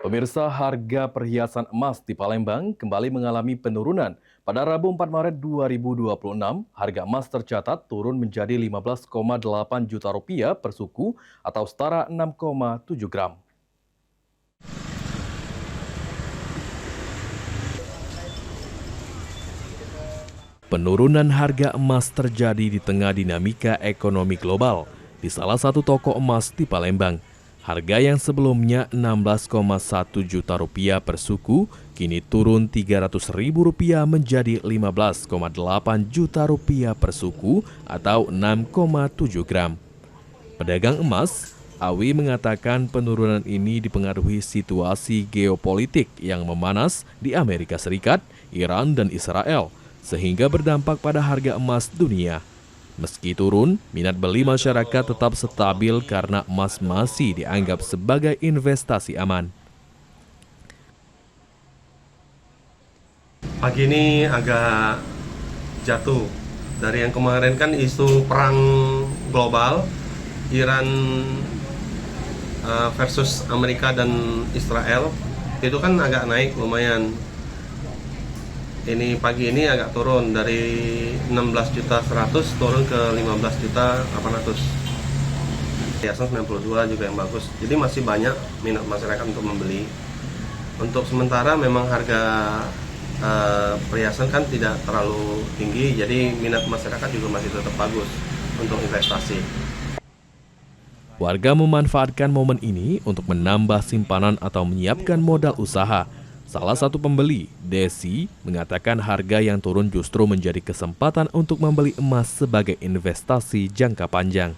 Pemirsa, harga perhiasan emas di Palembang kembali mengalami penurunan. Pada Rabu 4 Maret 2026, harga emas tercatat turun menjadi 15,8 juta rupiah per suku atau setara 6,7 gram. Penurunan harga emas terjadi di tengah dinamika ekonomi global. Di salah satu toko emas di Palembang, harga yang sebelumnya 16,1 juta rupiah per suku kini turun 300 ribu rupiah menjadi 15,8 juta rupiah per suku atau 6,7 gram. Pedagang emas, Awi mengatakan penurunan ini dipengaruhi situasi geopolitik yang memanas di Amerika Serikat, Iran, dan Israel, sehingga berdampak pada harga emas dunia. Meski turun, minat beli masyarakat tetap stabil karena emas masih dianggap sebagai investasi aman. Pagi ini agak jatuh. Dari yang kemarin kan isu perang global, Iran versus Amerika dan Israel, itu kan agak naik lumayan. Ini pagi ini agak turun dari 16.100.000 turun ke 15.800.000. Hiasan 92 juga yang bagus. Jadi masih banyak minat masyarakat untuk membeli. Untuk sementara memang harga perhiasan kan tidak terlalu tinggi, jadi minat masyarakat juga masih tetap bagus untuk investasi. Warga memanfaatkan momen ini untuk menambah simpanan atau menyiapkan modal usaha. Salah satu pembeli, Desi, mengatakan harga yang turun justru menjadi kesempatan untuk membeli emas sebagai investasi jangka panjang.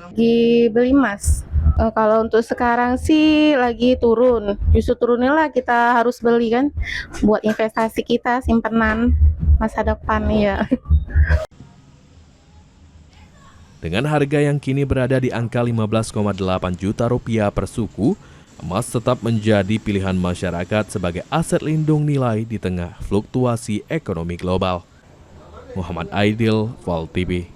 Lagi beli emas. Kalau untuk sekarang sih lagi turun. Justru turunnya lah kita harus beli kan buat investasi kita, simpanan masa depan ya. Dengan harga yang kini berada di angka 15,8 juta rupiah per suku, emas tetap menjadi pilihan masyarakat sebagai aset lindung nilai di tengah fluktuasi ekonomi global. Muhammad Aidil, Vol TV.